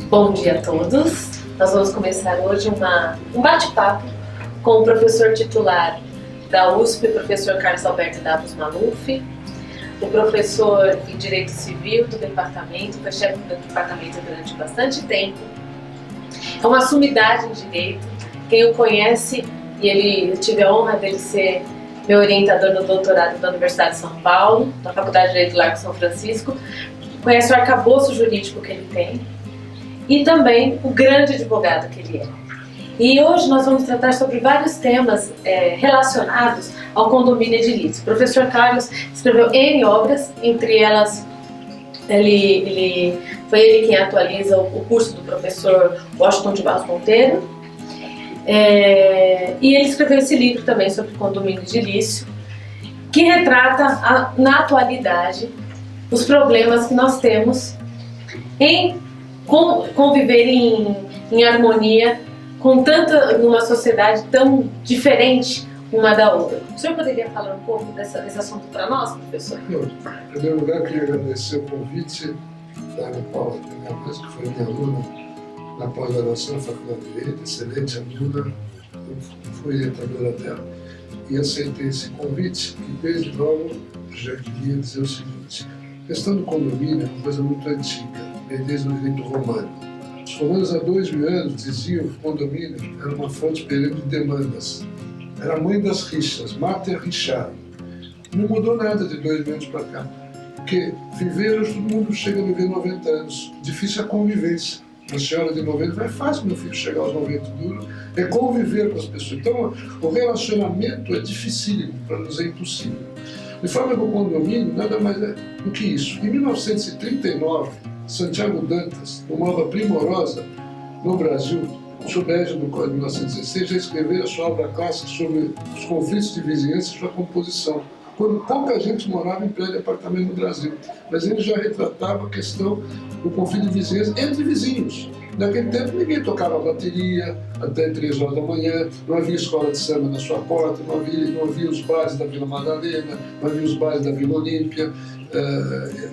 Bom dia a todos. Nós vamos começar hoje um bate-papo com o professor titular da USP, o professor Carlos Alberto Davos Maluf, o professor em Direito Civil do departamento, foi chefe do departamento durante bastante tempo. É uma sumidade em Direito. Quem o conhece, e eu tive a honra dele ser meu orientador no doutorado da Universidade de São Paulo, da Faculdade de Direito do Largo São Francisco, conhece o arcabouço jurídico que ele tem e também o grande advogado que ele é. E hoje nós vamos tratar sobre vários temas relacionados ao condomínio edilício. O professor Carlos escreveu N obras, entre elas foi ele quem atualiza o curso do professor Washington de Barros Monteiro. E ele escreveu esse livro também sobre condomínio edilício, que retrata na atualidade os problemas que nós temos em conviver em harmonia numa sociedade tão diferente uma da outra. O senhor poderia falar um pouco desse assunto para nós, professor? Em primeiro lugar, queria agradecer o convite da Ana Paula, que foi minha aluna na pós-graduação na Faculdade de Direito, excelente aluna, eu fui orientadora dela, e aceitei esse convite, e desde logo já queria dizer o seguinte: a questão do condomínio é uma coisa muito antiga, vem desde o direito romano. Os romanos há 2000 anos diziam que o condomínio era uma fonte perene de demandas, era a mãe das rixas, mater richari. Não mudou nada de 2000 anos para cá, porque todo mundo chega a viver 90 anos, difícil é a convivência. Uma senhora de 90 é fácil meu filho chegar aos 90 duro, é conviver com as pessoas. Então o relacionamento é dificílimo, para nos é impossível. De forma que o condomínio nada mais é do que isso. Em 1939, Santiago Dantas, numa obra primorosa no Brasil, sob a égide do Código de 1916, já escreveu a sua obra clássica sobre os conflitos de vizinhança e sua composição, quando pouca gente morava em prédio de apartamento no Brasil. Mas ele já retratava a questão do conflito de vizinhança entre vizinhos. Naquele tempo ninguém tocava bateria até 3 horas da manhã, não havia escola de samba na sua porta, não havia os bares da Vila Madalena, não havia os bares da Vila Olímpia.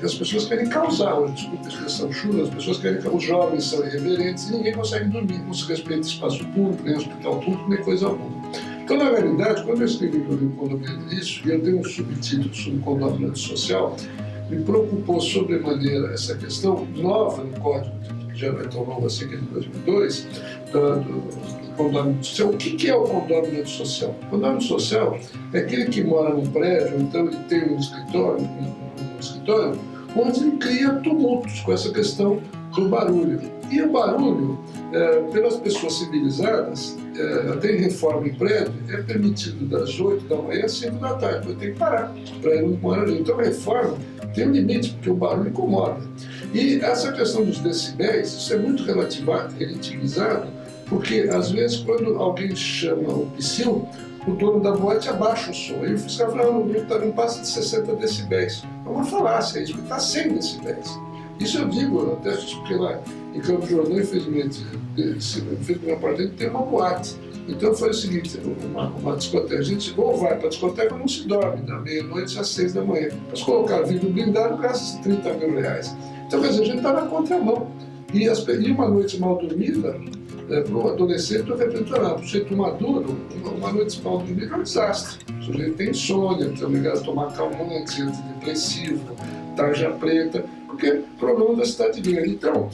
As pessoas querem causar, desculpa a expressão chula, as pessoas querem que os jovens são irreverentes e ninguém consegue dormir, não se respeita espaço público, nem hospital público, nem coisa alguma. Então, na realidade, quando eu escrevi o livro Condomínio Edilício, e eu dei um subtítulo sobre condomínio social, me preocupou sobremaneira essa questão nova no Código, que já não é tão novo assim, que é de 2002, do condomínio social. O que é o condomínio social? O condomínio social é aquele que mora num prédio, então ele tem um escritório, onde ele cria tumultos com essa questão do barulho. E o barulho, pelas pessoas civilizadas, até em reforma em prédio, é permitido das 8 da manhã às 5 da tarde. Eu tenho que parar para ele não morar ali. Então a reforma tem um limite, porque o barulho incomoda. E essa questão dos decibéis, isso é muito relativizado, porque às vezes quando alguém chama o psil, o dono da boate abaixa o som. E o fiscal fala: não passa de 60 decibéis. É uma falácia isso, porque está 100 decibéis. Isso eu digo, até porque lá em Campos do Jordão, infelizmente, no meu apartamento tem uma boate. Então foi o seguinte, uma discoteca, a gente ou vai para a discoteca ou não se dorme, da meia-noite às 6 da manhã. Mas colocar vidro blindado gasta 30 mil reais. Então, quer dizer, a gente está na contramão. E uma noite mal dormida, para um adolescente, eu represento para o sujeito maduro, uma noite mal dormida é um desastre. O sujeito tem insônia, tem obrigado a tomar calmante, antidepressivo, tarja preta, porque é problema da cidade grande. Então,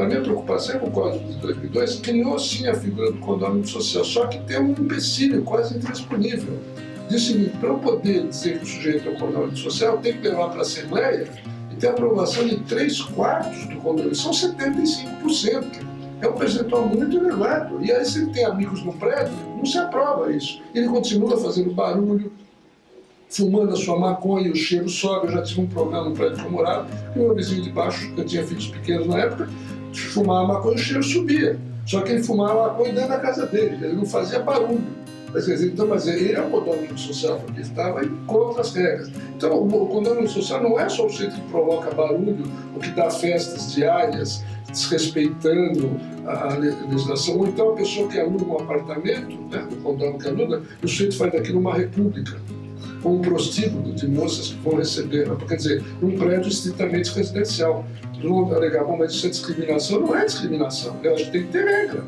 a minha preocupação é que o Código de 2002 criou sim a figura do condomínio social, só que tem um empecilho quase intransponível. Diz o seguinte: para eu poder dizer que o sujeito é um condomínio social, tem que levar para a Assembleia e ter a aprovação de 3/4 do condomínio, são 75%. É um percentual muito elevado. E aí, se ele tem amigos no prédio, não se aprova isso. Ele continua fazendo barulho, fumando a sua maconha, e o cheiro sobe. Eu já tive um problema no prédio que eu morava, que o meu vizinho de baixo, eu tinha filhos pequenos na época, fumava maconha e o cheiro subia. Só que ele fumava maconha dentro da casa dele, ele não fazia barulho. Mas ele é um condomínio social, porque ele estava contra as regras. Então, o condomínio social não é só o sujeito que provoca barulho, ou que dá festas diárias, desrespeitando a legislação, ou então a pessoa que aluga um apartamento, né, o condomínio que aluga, o sujeito faz daquilo uma república. ou um prostíbulo de moças que vão receber, quer dizer, num prédio estritamente residencial. Vão alegar, bom, mas isso é discriminação? Não é discriminação, eu acho que tem que ter regra.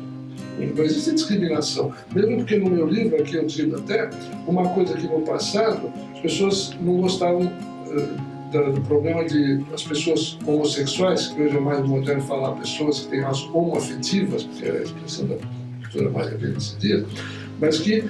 Não existe discriminação. Mesmo porque no meu livro, aqui eu digo até, uma coisa que no passado as pessoas não gostavam do problema de as pessoas homossexuais, que hoje é mais moderno falar pessoas que têm as homoafetivas, porque é a expressão da cultura mais desse dia, mas que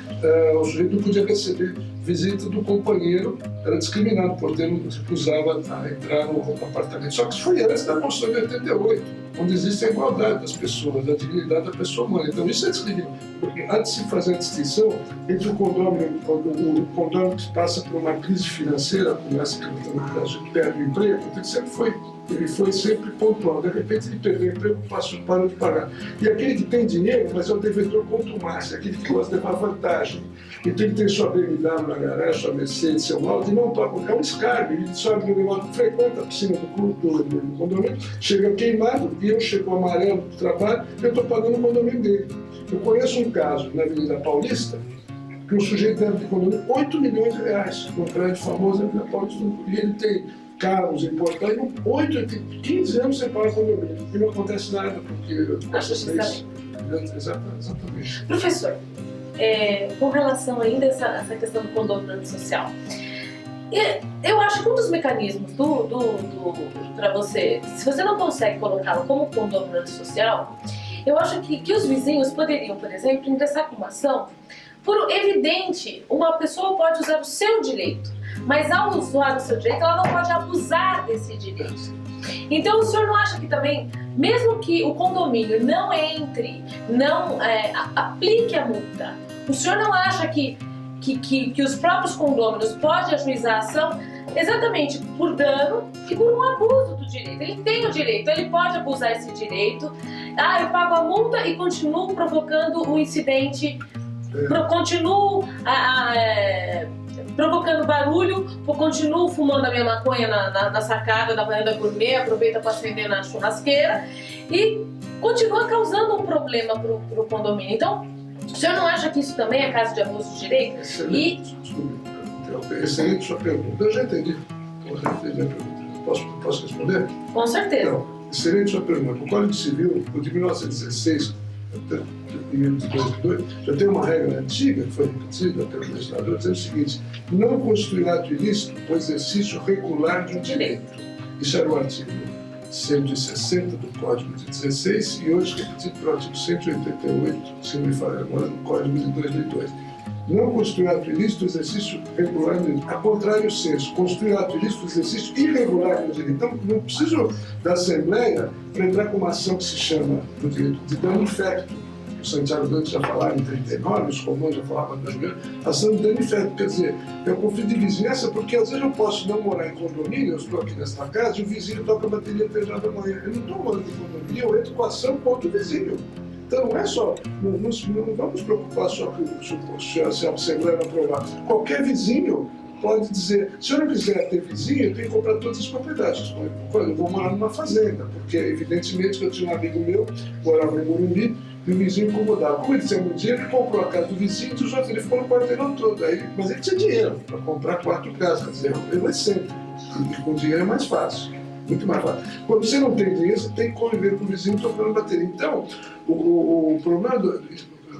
o sujeito não podia receber visita do companheiro, era discriminado por ter recusava a entrar no apartamento. Só que isso foi antes da Constituição de 88, onde existe a igualdade das pessoas, a dignidade da pessoa humana. Então isso é discriminação. Porque há de se fazer a distinção entre o condômino que passa por uma crise financeira, como essa que no Brasil, que perde o emprego, ele foi sempre pontual. De repente ele perdeu o emprego, parou de pagar. E aquele que tem dinheiro, mas é o devedor contumaz, aquele que gosta de levar vantagem. Então ele tem sua BMW na garagem, sua Mercedes, seu Audi, e não paga, é um escárnio. Ele sobe no negócio, frequenta a piscina do condomínio, chega queimado, e eu chego amarelo do trabalho, eu estou pagando o condomínio dele. Eu conheço um caso na Avenida Paulista, que o sujeito deve de condomínio 8 milhões de reais, num prédio famoso na Avenida Paulista, e ele tem carros importados, 15 anos sem pagar condomínio. E não acontece nada, porque essas leis. Exatamente. Professor, com relação ainda a essa questão do condomínio social, eu acho que um dos mecanismos para você, se você não consegue colocá-lo como condomínio social, eu acho que os vizinhos poderiam, por exemplo, ingressar com uma ação por evidente, uma pessoa pode usar o seu direito, mas ao usar o seu direito, ela não pode abusar desse direito. Então o senhor não acha que também, mesmo que o condomínio não entre, não aplique a multa, o senhor não acha que os próprios condôminos podem ajuizar a ação exatamente por dano e por um abuso do direito? Ele tem o direito, ele pode abusar esse direito. Eu pago a multa e continuo provocando o incidente, continuo provocando barulho, continuo fumando a minha maconha na sacada da varanda gourmet, aproveita para acender na churrasqueira e continua causando um problema para o condomínio. Então, o senhor não acha que isso também é caso de abuso de direito? Excelente sua pergunta. Eu já entendi a pergunta. Posso responder? Com certeza. Então, excelente sua pergunta. O Código Civil, o de 1916, de 2002, já tem uma regra antiga, que foi repetida pelo legislador, dizendo o seguinte: não constituirá ato ilícito o exercício regular de um direito. Isso era o artigo 160 do Código de 16 e hoje repetido pelo artigo 188, se não me falha agora, do Código de 2002. Não constituir ato ilícito o exercício regular do direito. A contrário senso, constituir ato ilícito o exercício irregular do direito. Então, não preciso da Assembleia para entrar com uma ação que se chama do direito de dano infecto. O Santiago Dantas já falava em 39, os comuns já falavam em 2000, ação de dano infecto. Quer dizer, eu confio de vizinhança porque às vezes eu posso não morar em condomínio, eu estou aqui nesta casa e o vizinho toca a bateria às 3 horas da manhã. Eu não estou morando em condomínio, eu entro com ação contra o vizinho. Então não é só, não vamos preocupar só se a Assembleia não aprovar. Qualquer vizinho pode dizer, se eu não quiser ter vizinho, eu tenho que comprar todas as propriedades. Eu vou morar numa fazenda, porque evidentemente que eu tinha um amigo meu, morava em Morumbi, e o vizinho incomodava. Como ele tinha muito dinheiro, ele comprou a casa do vizinho e os outros, ele ficou no quarteirão todo. Mas ele tinha dinheiro para comprar 4 casas, quer dizer, ele é sempre. E com dinheiro é mais fácil. Muito mais fácil. Quando você não tem dinheiro, você tem que conviver com o vizinho tocando bateria. Então, o problema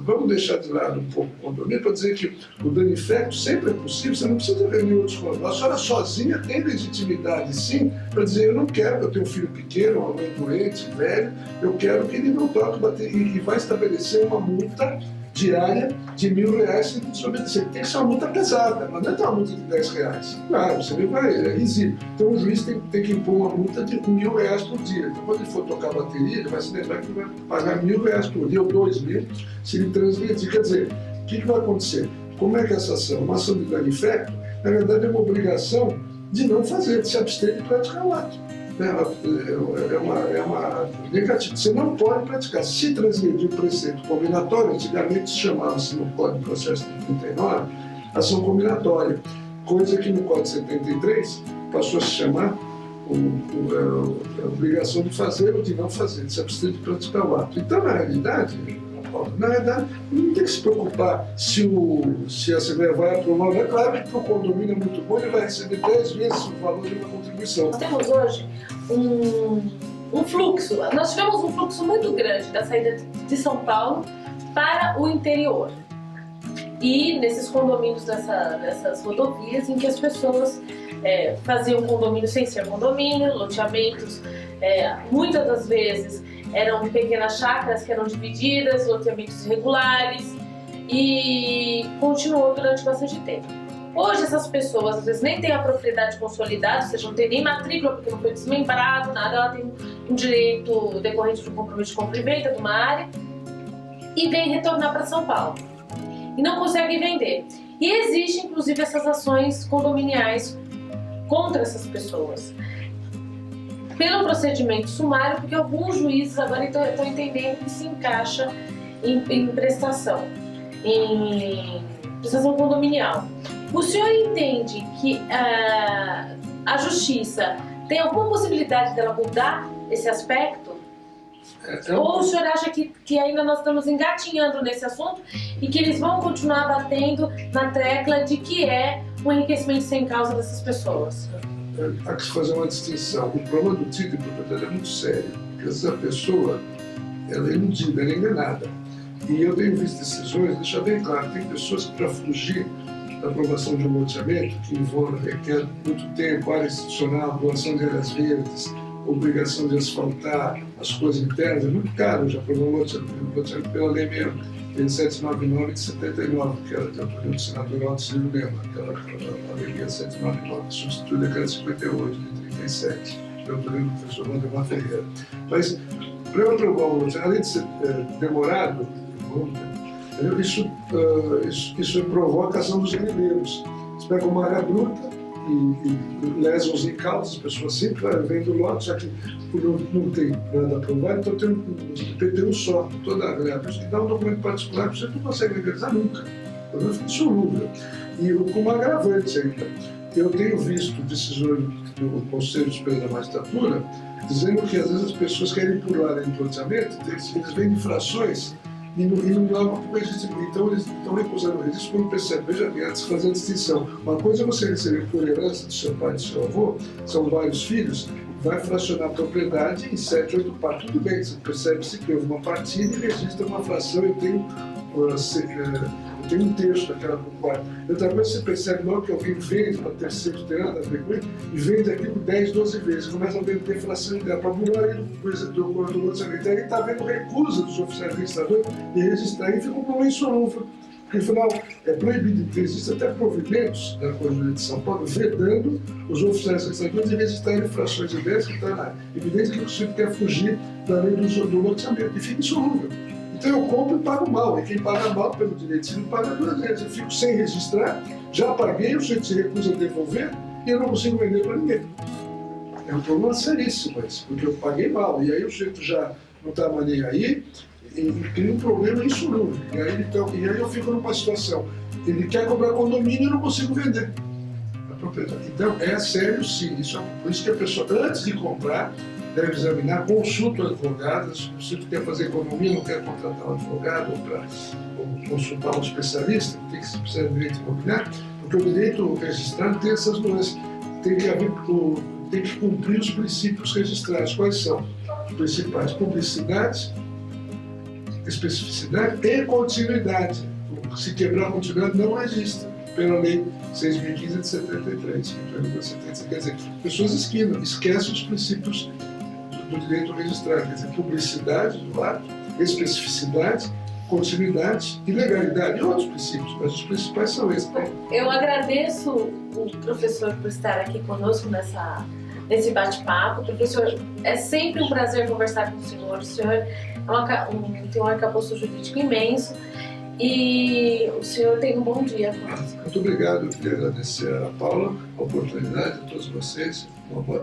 vamos deixar de lado um pouco o condomínio para dizer que o dano infecto sempre é possível, você não precisa reunir outros condomínios. A senhora sozinha tem legitimidade, sim, para dizer, eu não quero, eu tenho um filho pequeno, uma mãe doente, velho, eu quero que ele não toque bateria. E vai estabelecer uma multa diária de R$1.000 se desobedecer. Tem que ser uma multa pesada, não é uma multa de R$10. Claro, você vê, é risível. Então o juiz tem que impor uma multa de R$1.000 por dia. Então quando ele for tocar a bateria, ele vai se lembrar que vai pagar R$1.000 por dia ou R$2.000 se ele transgredir. Quer dizer, o que vai acontecer? Como é que essa ação, uma ação de dano infecto, na verdade é uma obrigação de não fazer, de se abster de praticar o ato. É uma negativa. Você não pode praticar. Se transgredir o preceito combinatório, antigamente chamava-se no Código de Processo de 39, ação combinatória, coisa que no Código de 73 passou a se chamar a obrigação de fazer ou de não fazer, de se abster de praticar o ato. Então, na realidade, Paulo. Na verdade, não tem que se preocupar se a Assembleia vai aprovar. É claro que o condomínio é muito bom, ele vai receber 10 vezes o valor de uma contribuição. Nós temos hoje um fluxo, nós tivemos um fluxo muito grande da saída de São Paulo para o interior. E nesses condomínios, nessas rodovias, em que as pessoas faziam condomínio sem ser condomínio, loteamentos, muitas das vezes eram pequenas chácaras que eram divididas, loteamentos irregulares, e continuou durante bastante tempo. Hoje essas pessoas às vezes nem têm a propriedade consolidada, ou seja, não tem nem matrícula porque não foi desmembrado, nada, ela tem um direito decorrente de um compromisso de compra e venda de uma área, e vem retornar para São Paulo. E não consegue vender. E existem, inclusive, essas ações condominiais contra essas pessoas. Pelo procedimento sumário, porque alguns juízes agora estão entendendo que se encaixa em prestação condominial. O senhor entende que a justiça tem alguma possibilidade dela mudar esse aspecto? Ou o senhor acha que ainda nós estamos engatinhando nesse assunto e que eles vão continuar batendo na tecla de que é um enriquecimento sem causa dessas pessoas? Há que se fazer uma distinção. O problema do título de propriedade é muito sério, porque essa pessoa ela é iludida, ela é enganada. E eu tenho visto decisões, deixar bem claro, tem pessoas que para fugir da aprovação de um loteamento, que requer muito tempo, área institucional, doação de áreas verdes, obrigação de asfaltar as coisas internas, é muito caro. Já aprovou um loteamento pela lei mesmo, 799 de 79, que era de autoria do senador Aldo Ciro Lema, aquela lei 799, que substitui o decreto 58 de 37, de autoria do professor Valdemar Ferreira. Mas, para eu aprovar um loteamento, além de ser demorado, isso provoca a ação dos grileiros. Você pega uma área bruta e lesam os incautos, as pessoas sempre vêm do lote, já que não tem nada aprovado, então tem um IPTU só, toda a área. E dá um documento particular que você não consegue legalizar nunca. O problema fica insolúvel. E com uma agravante ainda. Eu tenho visto decisões do Conselho Superior da Magistratura dizendo que às vezes as pessoas querem pular em loteamento, eles vêm de infrações e não levam para o registro. Então eles estão recusando o registro quando percebem. Veja bem, antes de fazer a distinção. Uma coisa é você receber por herança do seu pai e do seu avô, são vários filhos, vai fracionar a propriedade em 7, 8 partes. Tudo bem, você percebe-se que houve uma partilha e registra uma fração. Eu tenho um terço daquela por quarto. Outra coisa, você percebe logo que alguém vende para terceiro, não tem nada a ver com ele, e vende aquilo 10, 12 vezes. Começa a vender fração dela para burlar ele do loteamento. Aí está havendo recusa dos oficiais registradores de registrar e fica um problema insolúvel. Porque, afinal, é proibido, existem até provimentos da Corregedoria de São Paulo vedando os oficiais registradores de registrarem frações idênticas que está evidente que o sujeito quer fugir da lei do loteamento e fica insolúvel. Então eu compro e pago mal, e quem paga mal pelo direito civil paga 2 vezes. Eu fico sem registrar, já paguei, o sujeito se recusa a devolver e eu não consigo vender para ninguém. É um problema seríssimo esse, porque eu paguei mal, e aí o sujeito já não está mais nem aí, e cria um problema insolúvel. E aí eu fico numa situação, ele quer comprar condomínio e eu não consigo vender a propriedade. Então é sério sim, por isso que a pessoa, antes de comprar, deve examinar, consulta o advogado, se você quer fazer economia, não quer contratar um advogado ou consultar um especialista, tem que se precisar de direito imobiliário, porque o direito registrado tem essas nuances, tem que cumprir os princípios registrados. Quais são os principais? Publicidade, especificidade e continuidade. Se quebrar a continuidade, não registra, pela lei 6.015 de 73. Quer dizer, pessoas esquecem os princípios do direito registrado, quer dizer, publicidade do ato, especificidade, continuidade e legalidade, e outros princípios, mas os principais são esses. Eu agradeço o professor por estar aqui conosco nesse bate-papo. Professor, é sempre um prazer conversar com o senhor. O senhor tem um arcabouço jurídico imenso e o senhor tem um bom dia conosco. Muito obrigado, eu queria agradecer a Paula, a oportunidade, a todos vocês. Uma boa